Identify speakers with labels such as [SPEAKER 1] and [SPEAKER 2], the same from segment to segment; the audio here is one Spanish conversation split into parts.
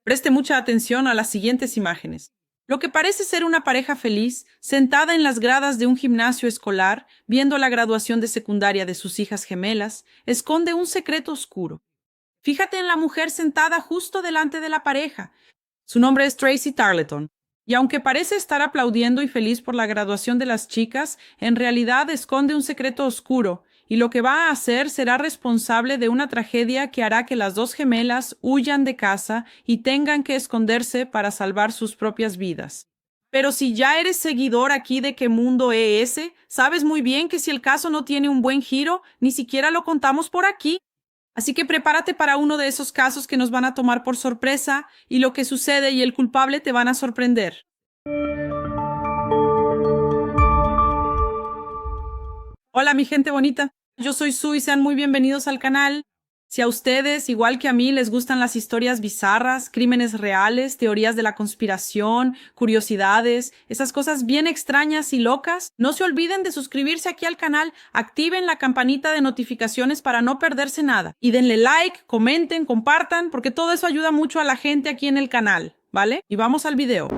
[SPEAKER 1] Preste mucha atención a las siguientes imágenes. Lo que parece ser una pareja feliz, sentada en las gradas de un gimnasio escolar, viendo la graduación de secundaria de sus hijas gemelas, esconde un secreto oscuro. Fíjate en la mujer sentada justo delante de la pareja. Su nombre es Tracy Tarleton. Y aunque parece estar aplaudiendo y feliz por la graduación de las chicas, en realidad esconde un secreto oscuro, y lo que va a hacer será responsable de una tragedia que hará que las dos gemelas huyan de casa y tengan que esconderse para salvar sus propias vidas. Pero si ya eres seguidor aquí de ¿Qué mundo es ese?, sabes muy bien que si el caso no tiene un buen giro, ni siquiera lo contamos por aquí. Así que prepárate para uno de esos casos que nos van a tomar por sorpresa y lo que sucede y el culpable te van a sorprender. Hola, mi gente bonita. Yo soy Su y sean muy bienvenidos al canal. Si a ustedes, igual que a mí, les gustan las historias bizarras, crímenes reales, teorías de la conspiración, curiosidades, esas cosas bien extrañas y locas, no se olviden de suscribirse aquí al canal, activen la campanita de notificaciones para no perderse nada. Y denle like, comenten, compartan, porque todo eso ayuda mucho a la gente aquí en el canal, ¿vale? Y vamos al video.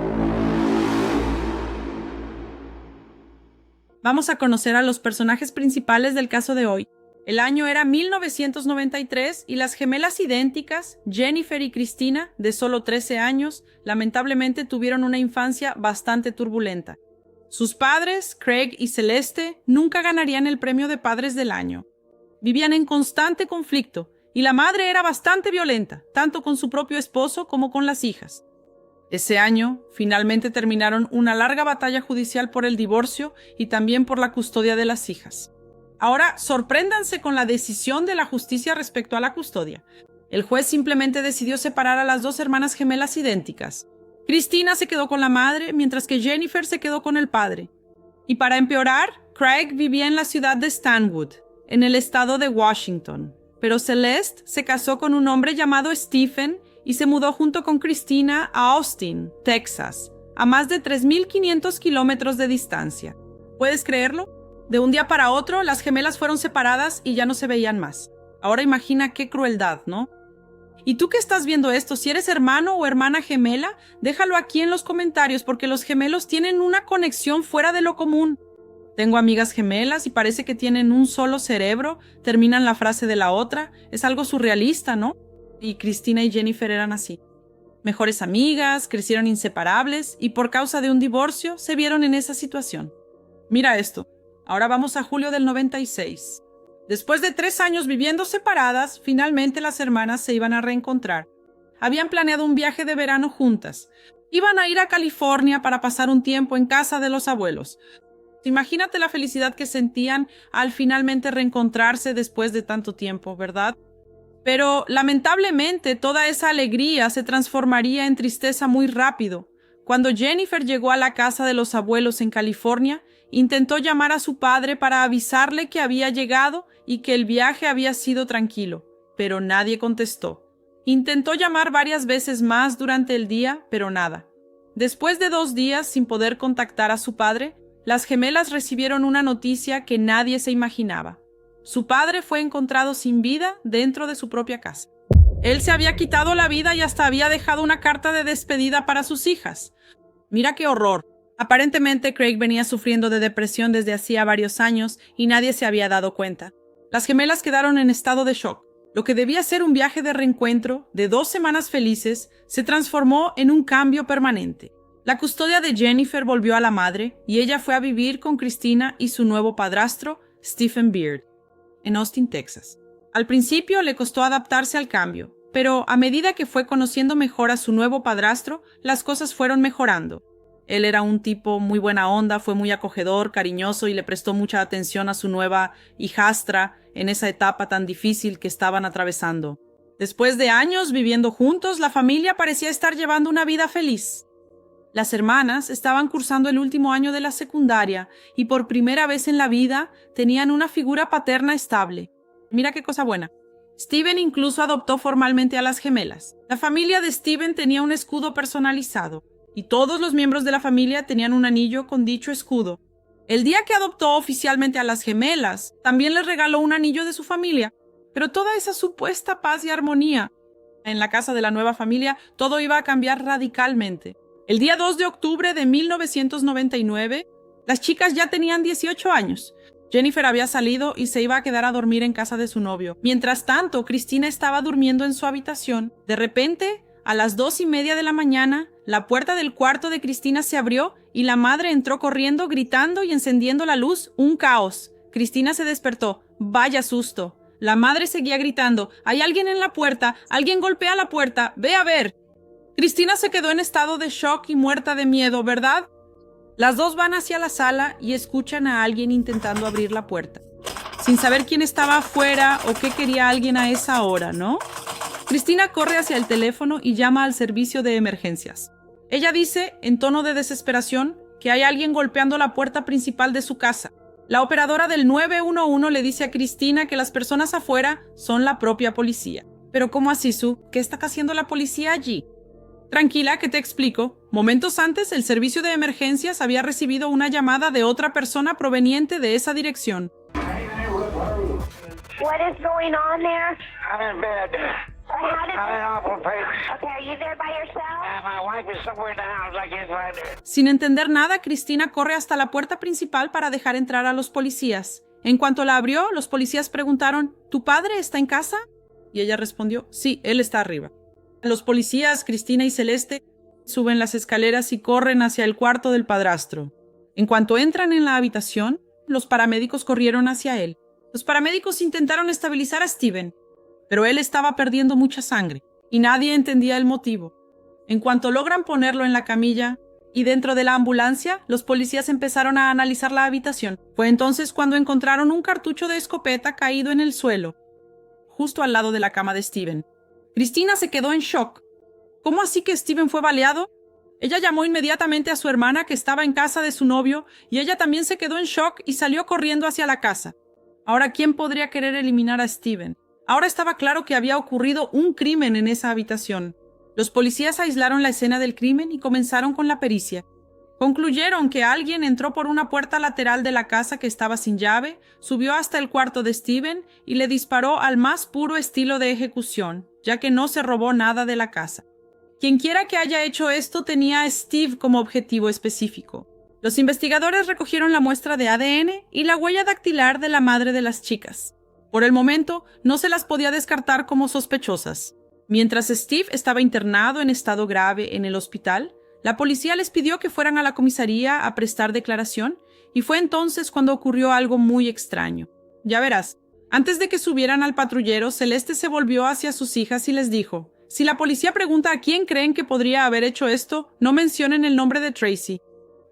[SPEAKER 1] Vamos a conocer a los personajes principales del caso de hoy. El año era 1993 y las gemelas idénticas, Jennifer y Christina, de solo 13 años, lamentablemente tuvieron una infancia bastante turbulenta. Sus padres, Craig y Celeste, nunca ganarían el premio de Padres del Año. Vivían en constante conflicto y la madre era bastante violenta, tanto con su propio esposo como con las hijas. Ese año, finalmente terminaron una larga batalla judicial por el divorcio y también por la custodia de las hijas. Ahora, sorpréndanse con la decisión de la justicia respecto a la custodia. El juez simplemente decidió separar a las dos hermanas gemelas idénticas. Christina se quedó con la madre, mientras que Jennifer se quedó con el padre. Y para empeorar, Craig vivía en la ciudad de Stanwood, en el estado de Washington. Pero Celeste se casó con un hombre llamado Stephen y se mudó junto con Christina a Austin, Texas, a más de 3.500 kilómetros de distancia. ¿Puedes creerlo? De un día para otro, las gemelas fueron separadas y ya no se veían más. Ahora imagina qué crueldad, ¿no? ¿Y tú que estás viendo esto? Si eres hermano o hermana gemela, déjalo aquí en los comentarios porque los gemelos tienen una conexión fuera de lo común. Tengo amigas gemelas y parece que tienen un solo cerebro, terminan la frase de la otra. Es algo surrealista, ¿no? Y Christina y Jennifer eran así. Mejores amigas, crecieron inseparables y por causa de un divorcio se vieron en esa situación. Mira esto. Ahora vamos a julio del 96. Después de 3 años viviendo separadas, finalmente las hermanas se iban a reencontrar. Habían planeado un viaje de verano juntas. Iban a ir a California para pasar un tiempo en casa de los abuelos. Imagínate la felicidad que sentían al finalmente reencontrarse después de tanto tiempo, ¿verdad? Pero lamentablemente toda esa alegría se transformaría en tristeza muy rápido. Cuando Jennifer llegó a la casa de los abuelos en California, intentó llamar a su padre para avisarle que había llegado y que el viaje había sido tranquilo, pero nadie contestó. Intentó llamar varias veces más durante el día, pero nada. Después de 2 días sin poder contactar a su padre, las gemelas recibieron una noticia que nadie se imaginaba. Su padre fue encontrado sin vida dentro de su propia casa. Él se había quitado la vida y hasta había dejado una carta de despedida para sus hijas. Mira qué horror. Aparentemente Craig venía sufriendo de depresión desde hacía varios años y nadie se había dado cuenta. Las gemelas quedaron en estado de shock. Lo que debía ser un viaje de reencuentro de 2 semanas felices se transformó en un cambio permanente. La custodia de Jennifer volvió a la madre y ella fue a vivir con Christina y su nuevo padrastro, Stephen Beard, en Austin, Texas. Al principio le costó adaptarse al cambio, pero a medida que fue conociendo mejor a su nuevo padrastro, las cosas fueron mejorando. Él era un tipo muy buena onda, fue muy acogedor, cariñoso y le prestó mucha atención a su nueva hijastra en esa etapa tan difícil que estaban atravesando. Después de años viviendo juntos, la familia parecía estar llevando una vida feliz. Las hermanas estaban cursando el último año de la secundaria y por primera vez en la vida tenían una figura paterna estable. Mira qué cosa buena. Steven incluso adoptó formalmente a las gemelas. La familia de Steven tenía un escudo personalizado y todos los miembros de la familia tenían un anillo con dicho escudo. El día que adoptó oficialmente a las gemelas, también les regaló un anillo de su familia. Pero toda esa supuesta paz y armonía En la casa de la nueva familia, todo iba a cambiar radicalmente. El día 2 de octubre de 1999, las chicas ya tenían 18 años. Jennifer había salido y se iba a quedar a dormir en casa de su novio. Mientras tanto, Cristina estaba durmiendo en su habitación. De repente, a las 2:30 de la mañana, la puerta del cuarto de Cristina se abrió y la madre entró corriendo, gritando y encendiendo la luz. Un caos. Cristina se despertó. Vaya susto. La madre seguía gritando: «Hay alguien en la puerta, alguien golpea la puerta, ve a ver». Cristina se quedó en estado de shock y muerta de miedo, ¿verdad? Las dos van hacia la sala y escuchan a alguien intentando abrir la puerta, sin saber quién estaba afuera o qué quería alguien a esa hora, ¿no? Cristina corre hacia el teléfono y llama al servicio de emergencias. Ella dice, en tono de desesperación, que hay alguien golpeando la puerta principal de su casa. La operadora del 911 le dice a Cristina que las personas afuera son la propia policía. ¿Pero cómo así, Sue? ¿Qué está haciendo la policía allí? Tranquila, que te explico. Momentos antes, el servicio de emergencias había recibido una llamada de otra persona proveniente de esa dirección.
[SPEAKER 2] What is going on there?
[SPEAKER 3] I'm in bed. I'm in awful pain.
[SPEAKER 2] Okay, are you there by yourself?
[SPEAKER 3] My wife is somewhere in the house. I can't find her.
[SPEAKER 1] Sin entender nada, Cristina corre hasta la puerta principal para dejar entrar a los policías. En cuanto la abrió, los policías preguntaron, ¿tu padre está en casa? Y ella respondió, sí, él está arriba. Los policías, Cristina y Celeste, suben las escaleras y corren hacia el cuarto del padrastro. En cuanto entran en la habitación, los paramédicos corrieron hacia él. Los paramédicos intentaron estabilizar a Steven, pero él estaba perdiendo mucha sangre y nadie entendía el motivo. En cuanto logran ponerlo en la camilla y dentro de la ambulancia, los policías empezaron a analizar la habitación. Fue entonces cuando encontraron un cartucho de escopeta caído en el suelo, justo al lado de la cama de Steven. Cristina se quedó en shock. ¿Cómo así que Steven fue baleado? Ella llamó inmediatamente a su hermana que estaba en casa de su novio y ella también se quedó en shock y salió corriendo hacia la casa. Ahora, ¿quién podría querer eliminar a Steven? Ahora estaba claro que había ocurrido un crimen en esa habitación. Los policías aislaron la escena del crimen y comenzaron con la pericia. Concluyeron que alguien entró por una puerta lateral de la casa que estaba sin llave, subió hasta el cuarto de Steven y le disparó al más puro estilo de ejecución, ya que no se robó nada de la casa. Quienquiera que haya hecho esto tenía a Steve como objetivo específico. Los investigadores recogieron la muestra de ADN y la huella dactilar de la madre de las chicas. Por el momento, no se las podía descartar como sospechosas. Mientras Steve estaba internado en estado grave en el hospital, la policía les pidió que fueran a la comisaría a prestar declaración y fue entonces cuando ocurrió algo muy extraño. Ya verás, antes de que subieran al patrullero, Celeste se volvió hacia sus hijas y les dijo: si la policía pregunta a quién creen que podría haber hecho esto, no mencionen el nombre de Tracy.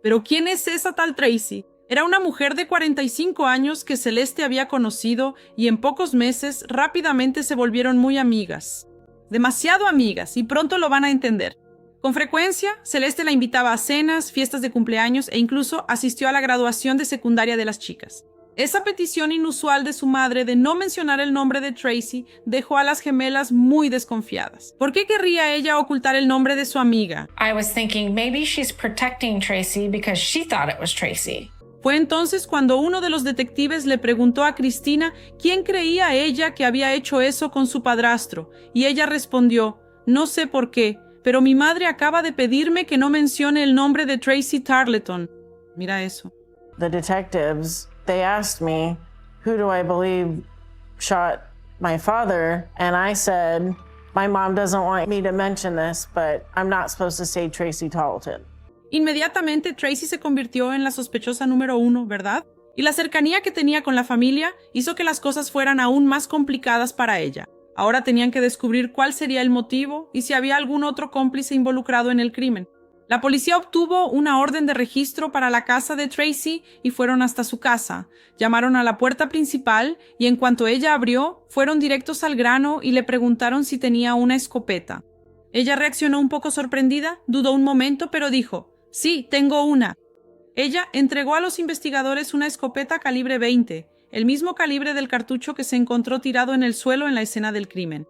[SPEAKER 1] ¿Pero quién es esa tal Tracy? Era una mujer de 45 años que Celeste había conocido y en pocos meses rápidamente se volvieron muy amigas. Demasiado amigas, y pronto lo van a entender. Con frecuencia, Celeste la invitaba a cenas, fiestas de cumpleaños e incluso asistió a la graduación de secundaria de las chicas. Esa petición inusual de su madre de no mencionar el nombre de Tracy dejó a las gemelas muy desconfiadas. ¿Por qué querría ella ocultar el nombre de su amiga?
[SPEAKER 4] I was thinking maybe she's protecting Tracy because she thought it was Tracy.
[SPEAKER 1] Fue entonces cuando uno de los detectives le preguntó a Cristina quién creía ella que había hecho eso con su padrastro, y ella respondió: no sé por qué, pero mi madre acaba de pedirme que no mencione el nombre de Tracy Tarleton. Mira eso.
[SPEAKER 5] The detectives, they asked me, who do I believe shot my father? And I said, my mom doesn't want me to mention this, but I'm not supposed to say Tracy Tarleton.
[SPEAKER 1] Inmediatamente Tracy se convirtió en la sospechosa número 1, ¿verdad? Y la cercanía que tenía con la familia hizo que las cosas fueran aún más complicadas para ella. Ahora tenían que descubrir cuál sería el motivo y si había algún otro cómplice involucrado en el crimen. La policía obtuvo una orden de registro para la casa de Tracy y fueron hasta su casa. Llamaron a la puerta principal y en cuanto ella abrió, fueron directos al grano y le preguntaron si tenía una escopeta. Ella reaccionó un poco sorprendida, dudó un momento, pero dijo: sí, tengo una. Ella entregó a los investigadores una escopeta calibre 20, el mismo calibre del cartucho que se encontró tirado en el suelo en la escena del crimen.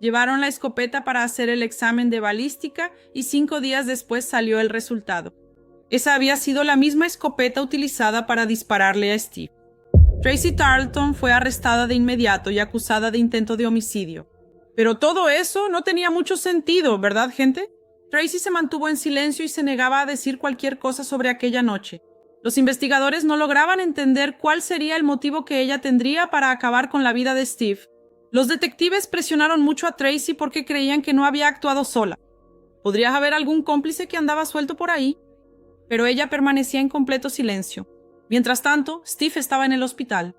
[SPEAKER 1] Llevaron la escopeta para hacer el examen de balística y 5 días después salió el resultado. Esa había sido la misma escopeta utilizada para dispararle a Steve. Tracy Tarleton fue arrestada de inmediato y acusada de intento de homicidio. Pero todo eso no tenía mucho sentido, ¿verdad, gente? Tracy se mantuvo en silencio y se negaba a decir cualquier cosa sobre aquella noche. Los investigadores no lograban entender cuál sería el motivo que ella tendría para acabar con la vida de Steve. Los detectives presionaron mucho a Tracy porque creían que no había actuado sola. ¿Podría haber algún cómplice que andaba suelto por ahí? Pero ella permanecía en completo silencio. Mientras tanto, Steve estaba en el hospital.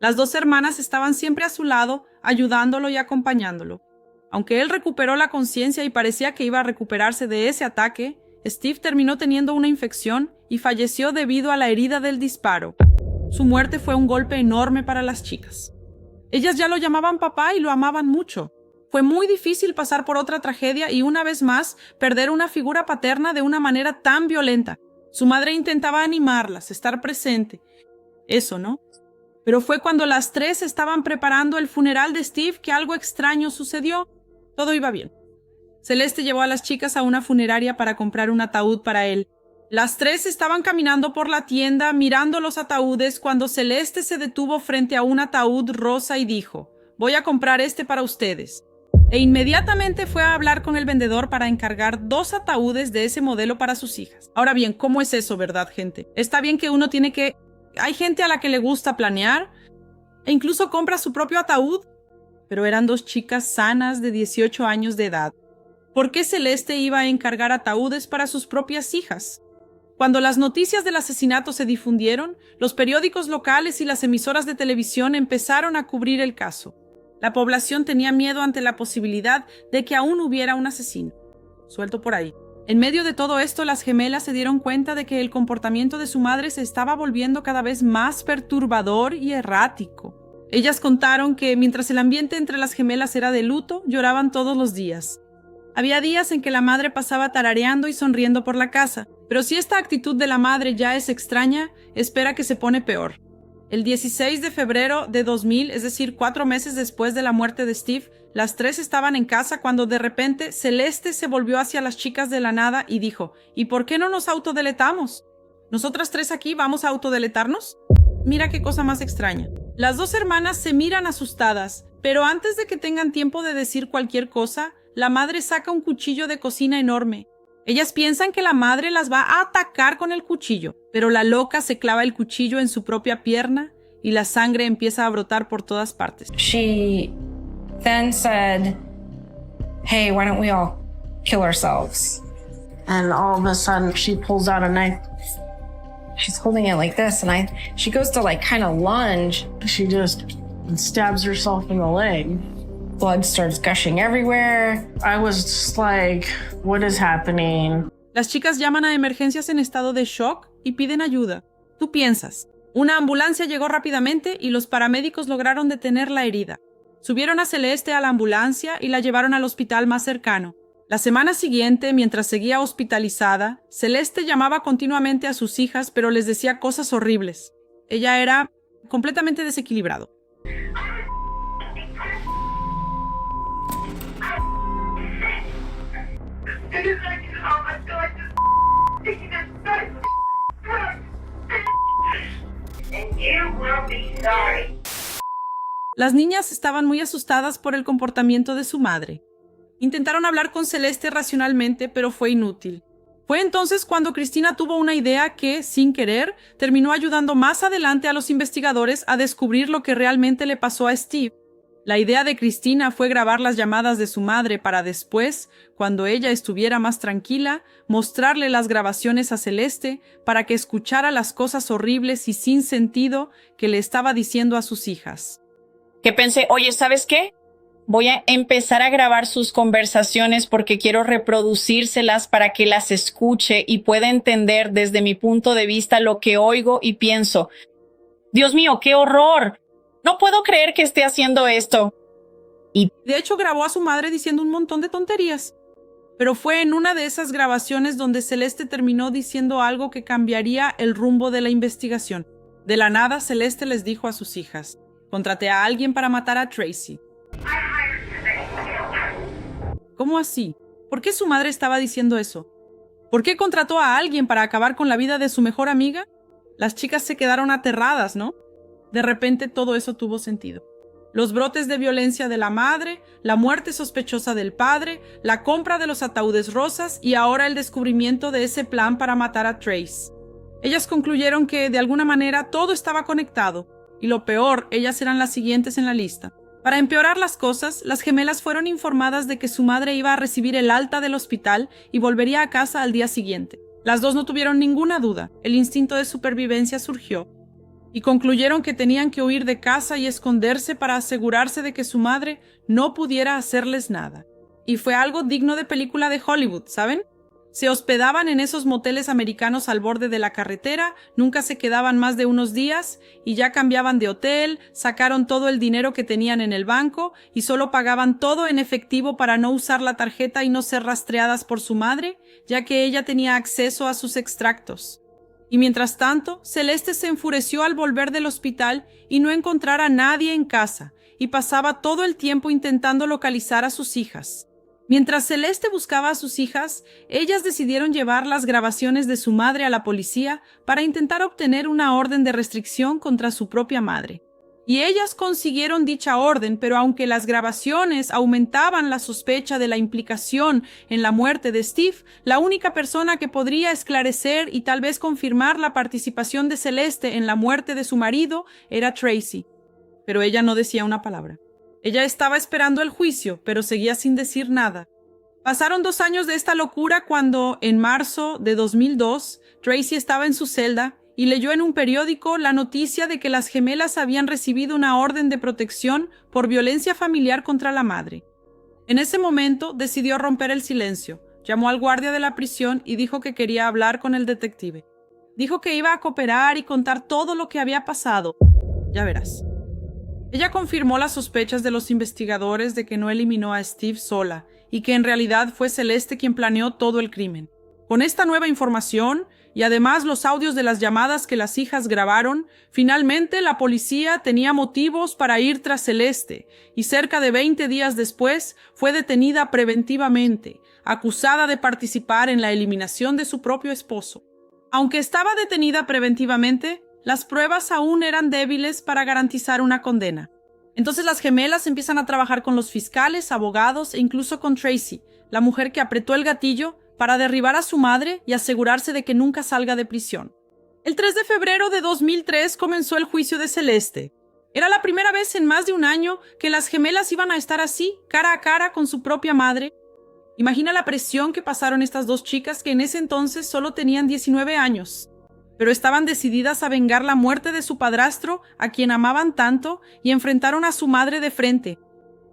[SPEAKER 1] Las dos hermanas estaban siempre a su lado, ayudándolo y acompañándolo. Aunque él recuperó la conciencia y parecía que iba a recuperarse de ese ataque, Steve terminó teniendo una infección y falleció debido a la herida del disparo. Su muerte fue un golpe enorme para las chicas. Ellas ya lo llamaban papá y lo amaban mucho. Fue muy difícil pasar por otra tragedia y una vez más perder una figura paterna de una manera tan violenta. Su madre intentaba animarlas, estar presente. Eso, ¿no? Pero fue cuando las tres estaban preparando el funeral de Steve que algo extraño sucedió. Todo iba bien. Celeste llevó a las chicas a una funeraria para comprar un ataúd para él. Las tres estaban caminando por la tienda mirando los ataúdes cuando Celeste se detuvo frente a un ataúd rosa y dijo: «Voy a comprar este para ustedes». E inmediatamente fue a hablar con el vendedor para encargar 2 ataúdes de ese modelo para sus hijas. Ahora bien, ¿cómo es eso, verdad, gente? Está bien que uno tiene que... Hay gente a la que le gusta planear e incluso compra su propio ataúd, pero eran 2 chicas sanas de 18 años de edad. ¿Por qué Celeste iba a encargar ataúdes para sus propias hijas? Cuando las noticias del asesinato se difundieron, los periódicos locales y las emisoras de televisión empezaron a cubrir el caso. La población tenía miedo ante la posibilidad de que aún hubiera un asesino suelto por ahí. En medio de todo esto, las gemelas se dieron cuenta de que el comportamiento de su madre se estaba volviendo cada vez más perturbador y errático. Ellas contaron que mientras el ambiente entre las gemelas era de luto, lloraban todos los días. Había días en que la madre pasaba tarareando y sonriendo por la casa, pero si esta actitud de la madre ya es extraña, espera que se pone peor. El 16 de febrero de 2000, es decir, 4 meses después de la muerte de Steve, las tres estaban en casa cuando de repente Celeste se volvió hacia las chicas de la nada y dijo: «¿Y por qué no nos autodeletamos? ¿Nosotras tres aquí vamos a autodeletarnos?» Mira qué cosa más extraña. Las dos hermanas se miran asustadas, pero antes de que tengan tiempo de decir cualquier cosa, la madre saca un cuchillo de cocina enorme. Ellas piensan que la madre las va a atacar con el cuchillo, pero la loca se clava el cuchillo en su propia pierna y la sangre empieza a brotar por todas partes.
[SPEAKER 4] She then said, "Hey, why don't we all kill ourselves?"
[SPEAKER 5] And all of a sudden, she pulls out a knife.
[SPEAKER 4] She's holding it like this, and she goes to like kind of lunge.
[SPEAKER 5] She just stabs herself in the leg.
[SPEAKER 4] Blood starts gushing everywhere.
[SPEAKER 5] I was just like, what is happening?
[SPEAKER 1] Las chicas llaman a emergencias en estado de shock y piden ayuda. Tú piensas, una ambulancia llegó rápidamente y los paramédicos lograron detener la herida. Subieron a Celeste a la ambulancia y la llevaron al hospital más cercano. La semana siguiente, mientras seguía hospitalizada, Celeste llamaba continuamente a sus hijas, pero les decía cosas horribles. Ella era completamente desequilibrado. Las niñas estaban muy asustadas por el comportamiento de su madre. Intentaron hablar con Celeste racionalmente, pero fue inútil. Fue entonces cuando Cristina tuvo una idea que, sin querer, terminó ayudando más adelante a los investigadores a descubrir lo que realmente le pasó a Steve. La idea de Cristina fue grabar las llamadas de su madre para después, cuando ella estuviera más tranquila, mostrarle las grabaciones a Celeste para que escuchara las cosas horribles y sin sentido que le estaba diciendo a sus hijas.
[SPEAKER 6] Que pensé, oye, ¿sabes qué? Voy a empezar a grabar sus conversaciones porque quiero reproducírselas para que las escuche y pueda entender desde mi punto de vista lo que oigo y pienso. Dios mío, qué horror. No puedo creer que esté haciendo esto.
[SPEAKER 1] Y de hecho grabó a su madre diciendo un montón de tonterías. Pero fue en una de esas grabaciones donde Celeste terminó diciendo algo que cambiaría el rumbo de la investigación. De la nada, Celeste les dijo a sus hijas: «Contraté a alguien para matar a Tracy». ¿Cómo así? ¿Por qué su madre estaba diciendo eso? ¿Por qué contrató a alguien para acabar con la vida de su mejor amiga? Las chicas se quedaron aterradas, ¿no? De repente todo eso tuvo sentido. Los brotes de violencia de la madre, la muerte sospechosa del padre, la compra de los ataúdes rosas y ahora el descubrimiento de ese plan para matar a Trace. Ellas concluyeron que, de alguna manera, todo estaba conectado, y lo peor, ellas eran las siguientes en la lista. Para empeorar las cosas, las gemelas fueron informadas de que su madre iba a recibir el alta del hospital y volvería a casa al día siguiente. Las dos no tuvieron ninguna duda, el instinto de supervivencia surgió, y concluyeron que tenían que huir de casa y esconderse para asegurarse de que su madre no pudiera hacerles nada. Y fue algo digno de película de Hollywood, ¿saben? Se hospedaban en esos moteles americanos al borde de la carretera, nunca se quedaban más de unos días y ya cambiaban de hotel, sacaron todo el dinero que tenían en el banco y solo pagaban todo en efectivo para no usar la tarjeta y no ser rastreadas por su madre, ya que ella tenía acceso a sus extractos. Y mientras tanto, Celeste se enfureció al volver del hospital y no encontrar a nadie en casa, y pasaba todo el tiempo intentando localizar a sus hijas. Mientras Celeste buscaba a sus hijas, ellas decidieron llevar las grabaciones de su madre a la policía para intentar obtener una orden de restricción contra su propia madre. Y ellas consiguieron dicha orden, pero aunque las grabaciones aumentaban la sospecha de la implicación en la muerte de Steve, la única persona que podría esclarecer y tal vez confirmar la participación de Celeste en la muerte de su marido era Tracy. Pero ella no decía una palabra. Ella estaba esperando el juicio, pero seguía sin decir nada. Pasaron 2 años de esta locura cuando, en marzo de 2002, Tracy estaba en su celda y leyó en un periódico la noticia de que las gemelas habían recibido una orden de protección por violencia familiar contra la madre. En ese momento decidió romper el silencio, llamó al guardia de la prisión y dijo que quería hablar con el detective. Dijo que iba a cooperar y contar todo lo que había pasado. Ya verás. Ella confirmó las sospechas de los investigadores de que no eliminó a Steve sola y que en realidad fue Celeste quien planeó todo el crimen. Con esta nueva información, y además los audios de las llamadas que las hijas grabaron, finalmente la policía tenía motivos para ir tras Celeste, y cerca de 20 días después fue detenida preventivamente, acusada de participar en la eliminación de su propio esposo. Aunque estaba detenida preventivamente, las pruebas aún eran débiles para garantizar una condena. Entonces las gemelas empiezan a trabajar con los fiscales, abogados e incluso con Tracy, la mujer que apretó el gatillo para derribar a su madre y asegurarse de que nunca salga de prisión. El 3 de febrero de 2003 comenzó el juicio de Celeste. Era la primera vez en más de un año que las gemelas iban a estar así, cara a cara con su propia madre. Imagina la presión que pasaron estas dos chicas que en ese entonces solo tenían 19 años. Pero estaban decididas a vengar la muerte de su padrastro, a quien amaban tanto, y enfrentaron a su madre de frente.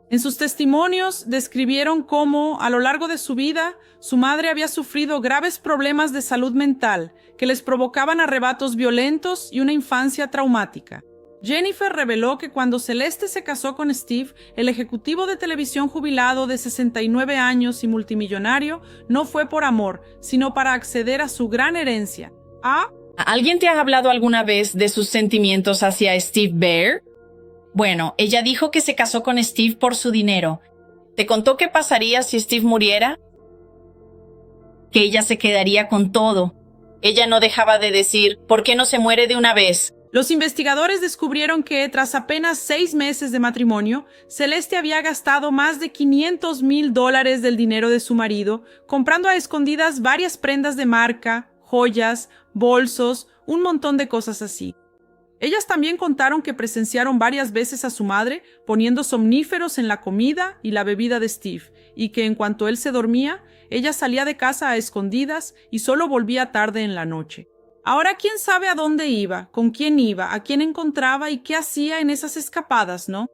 [SPEAKER 1] En sus testimonios describieron cómo, a lo largo de su vida, su madre había sufrido graves problemas de salud mental que les provocaban arrebatos violentos y una infancia traumática. Jennifer reveló que cuando Celeste se casó con Steve, el ejecutivo de televisión jubilado de 69 años y multimillonario, no fue por amor, sino para acceder a su gran herencia.
[SPEAKER 6] ¿Alguien te ha hablado alguna vez de sus sentimientos hacia Steve Bear? Bueno, ella dijo que se casó con Steve por su dinero. ¿Te contó qué pasaría si Steve muriera? Que ella se quedaría con todo. Ella no dejaba de decir, ¿por qué no se muere de una vez?
[SPEAKER 1] Los investigadores descubrieron que, tras apenas 6 meses de matrimonio, Celeste había gastado más de $500,000 del dinero de su marido, comprando a escondidas varias prendas de marca, joyas, bolsos, un montón de cosas así. Ellas también contaron que presenciaron varias veces a su madre poniendo somníferos en la comida y la bebida de Steve, y que en cuanto él se dormía, ella salía de casa a escondidas y solo volvía tarde en la noche. Ahora, ¿quién sabe a dónde iba, con quién iba, a quién encontraba y qué hacía en esas escapadas, no?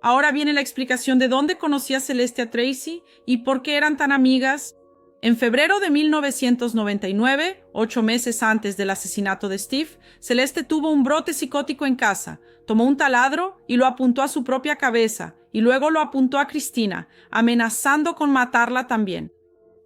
[SPEAKER 1] Ahora viene la explicación de dónde conocía Celeste a Tracy y por qué eran tan amigas. En febrero de 1999, 8 meses antes del asesinato de Steve, Celeste tuvo un brote psicótico en casa, tomó un taladro y lo apuntó a su propia cabeza, y luego lo apuntó a Cristina, amenazando con matarla también.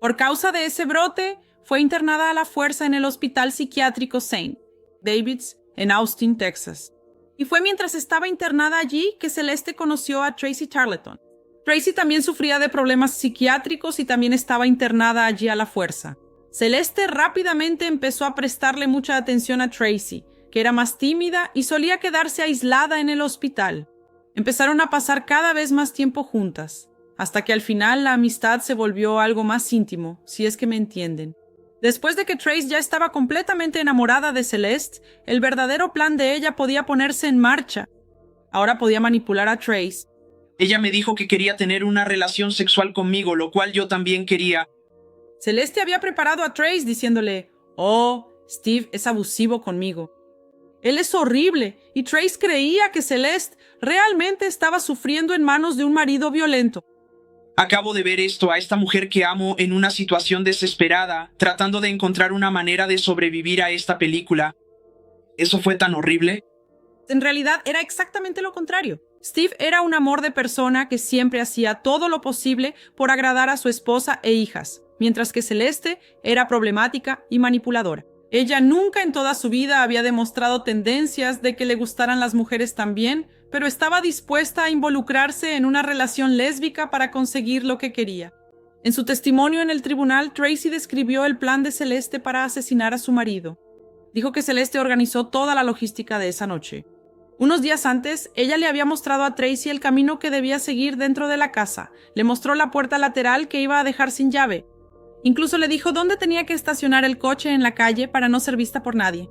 [SPEAKER 1] Por causa de ese brote, fue internada a la fuerza en el Hospital Psiquiátrico St. David's en Austin, Texas. Y fue mientras estaba internada allí que Celeste conoció a Tracy Tarleton. Tracy también sufría de problemas psiquiátricos y también estaba internada allí a la fuerza. Celeste rápidamente empezó a prestarle mucha atención a Tracy, que era más tímida y solía quedarse aislada en el hospital. Empezaron a pasar cada vez más tiempo juntas, hasta que al final la amistad se volvió algo más íntimo, si es que me entienden. Después de que Trace ya estaba completamente enamorada de Celeste, el verdadero plan de ella podía ponerse en marcha. Ahora podía manipular a Trace.
[SPEAKER 7] Ella me dijo que quería tener una relación sexual conmigo, lo cual yo también quería.
[SPEAKER 1] Celeste había preparado a Trace diciéndole, «Oh, Steve es abusivo conmigo. Él es horrible», y Trace creía que Celeste realmente estaba sufriendo en manos de un marido violento.
[SPEAKER 7] Acabo de ver esto a esta mujer que amo en una situación desesperada, tratando de encontrar una manera de sobrevivir a esta película. ¿Eso fue tan horrible?
[SPEAKER 1] En realidad era exactamente lo contrario. Steve era un amor de persona que siempre hacía todo lo posible por agradar a su esposa e hijas, mientras que Celeste era problemática y manipuladora. Ella nunca en toda su vida había demostrado tendencias de que le gustaran las mujeres también, pero estaba dispuesta a involucrarse en una relación lésbica para conseguir lo que quería. En su testimonio en el tribunal, Tracy describió el plan de Celeste para asesinar a su marido. Dijo que Celeste organizó toda la logística de esa noche. Unos días antes, ella le había mostrado a Tracy el camino que debía seguir dentro de la casa. Le mostró la puerta lateral que iba a dejar sin llave. Incluso le dijo dónde tenía que estacionar el coche en la calle para no ser vista por nadie.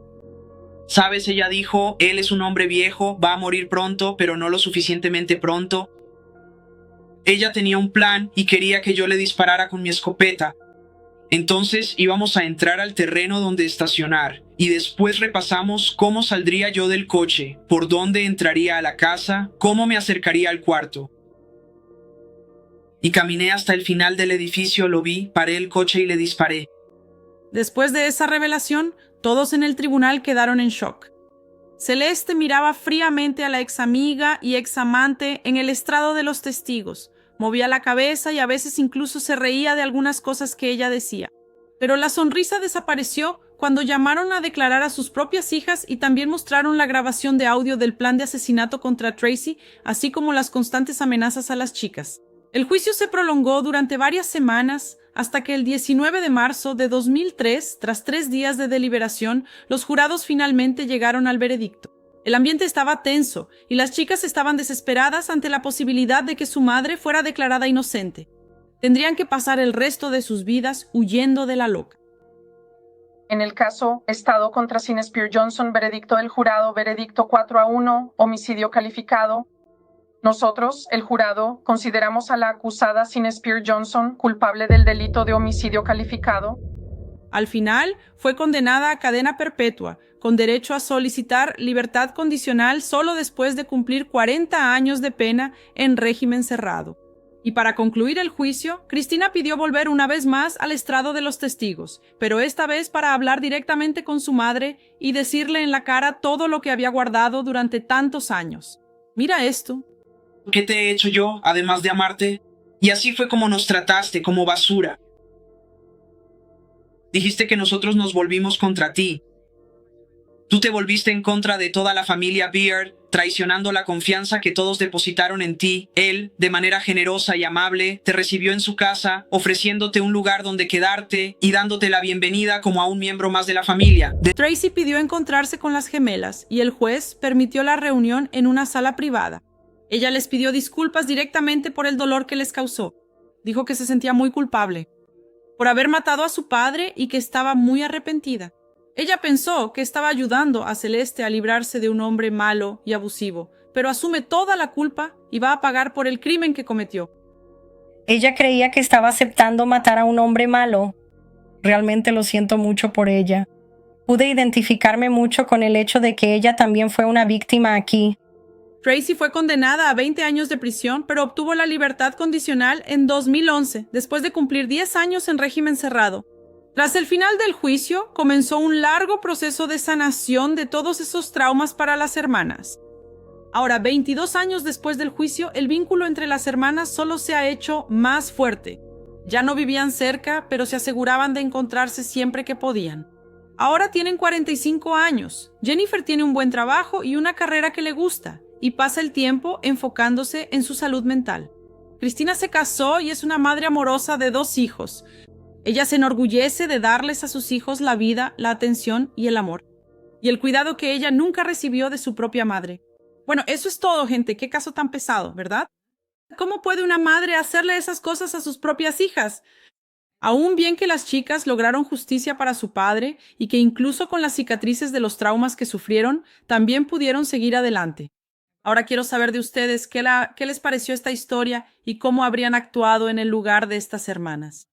[SPEAKER 7] ¿Sabes? Ella dijo, él es un hombre viejo, va a morir pronto, pero no lo suficientemente pronto. Ella tenía un plan y quería que yo le disparara con mi escopeta. Entonces íbamos a entrar al terreno donde estacionar y después repasamos cómo saldría yo del coche, por dónde entraría a la casa, cómo me acercaría al cuarto. Y caminé hasta el final del edificio, lo vi, paré el coche y le disparé.
[SPEAKER 1] Después de esa revelación, todos en el tribunal quedaron en shock. Celeste miraba fríamente a la ex amiga y ex amante en el estrado de los testigos. Movía la cabeza y a veces incluso se reía de algunas cosas que ella decía. Pero la sonrisa desapareció cuando llamaron a declarar a sus propias hijas y también mostraron la grabación de audio del plan de asesinato contra Tracy, así como las constantes amenazas a las chicas. El juicio se prolongó durante varias semanas hasta que el 19 de marzo de 2003, tras 3 días de deliberación, los jurados finalmente llegaron al veredicto. El ambiente estaba tenso y las chicas estaban desesperadas ante la posibilidad de que su madre fuera declarada inocente. Tendrían que pasar el resto de sus vidas huyendo de la loca.
[SPEAKER 8] En el caso Estado contra Cine Spear Johnson, veredicto del jurado, veredicto 4-1, homicidio calificado. Nosotros, el jurado, consideramos a la acusada Cine Spear Johnson culpable del delito de homicidio calificado.
[SPEAKER 1] Al final, fue condenada a cadena perpetua, con derecho a solicitar libertad condicional solo después de cumplir 40 años de pena en régimen cerrado. Y para concluir el juicio, Cristina pidió volver una vez más al estrado de los testigos, pero esta vez para hablar directamente con su madre y decirle en la cara todo lo que había guardado durante tantos años. Mira esto.
[SPEAKER 7] ¿Qué te he hecho yo, además de amarte? Y así fue como nos trataste, como basura. Dijiste que nosotros nos volvimos contra ti. Tú te volviste en contra de toda la familia Beard, traicionando la confianza que todos depositaron en ti. Él, de manera generosa y amable, te recibió en su casa, ofreciéndote un lugar donde quedarte y dándote la bienvenida como a un miembro más de la familia.
[SPEAKER 1] Tracy pidió encontrarse con las gemelas y el juez permitió la reunión en una sala privada. Ella les pidió disculpas directamente por el dolor que les causó. Dijo que se sentía muy culpable por haber matado a su padre y que estaba muy arrepentida. Ella pensó que estaba ayudando a Celeste a librarse de un hombre malo y abusivo, pero asume toda la culpa y va a pagar por el crimen que cometió.
[SPEAKER 4] Ella creía que estaba aceptando matar a un hombre malo. Realmente lo siento mucho por ella. Pude identificarme mucho con el hecho de que ella también fue una víctima aquí.
[SPEAKER 1] Tracy fue condenada a 20 años de prisión, pero obtuvo la libertad condicional en 2011, después de cumplir 10 años en régimen cerrado. Tras el final del juicio, comenzó un largo proceso de sanación de todos esos traumas para las hermanas. Ahora, 22 años después del juicio, el vínculo entre las hermanas solo se ha hecho más fuerte. Ya no vivían cerca, pero se aseguraban de encontrarse siempre que podían. Ahora tienen 45 años. Jennifer tiene un buen trabajo y una carrera que le gusta, y pasa el tiempo enfocándose en su salud mental. Cristina se casó y es una madre amorosa de 2 hijos. Ella se enorgullece de darles a sus hijos la vida, la atención y el amor, y el cuidado que ella nunca recibió de su propia madre. Bueno, eso es todo, gente. Qué caso tan pesado, ¿verdad? ¿Cómo puede una madre hacerle esas cosas a sus propias hijas? Aún bien que las chicas lograron justicia para su padre y que incluso con las cicatrices de los traumas que sufrieron, también pudieron seguir adelante. Ahora quiero saber de ustedes qué les pareció esta historia y cómo habrían actuado en el lugar de estas hermanas.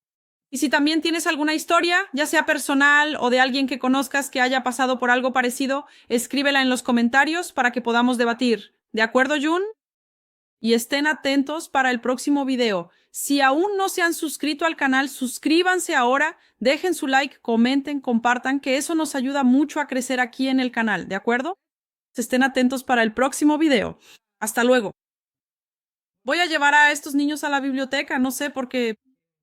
[SPEAKER 1] Y si también tienes alguna historia, ya sea personal o de alguien que conozcas que haya pasado por algo parecido, escríbela en los comentarios para que podamos debatir. ¿De acuerdo, Jun? Y estén atentos para el próximo video. Si aún no se han suscrito al canal, suscríbanse ahora, dejen su like, comenten, compartan, que eso nos ayuda mucho a crecer aquí en el canal, ¿de acuerdo? Estén atentos para el próximo video. Hasta luego. Voy a llevar a estos niños a la biblioteca, no sé, porque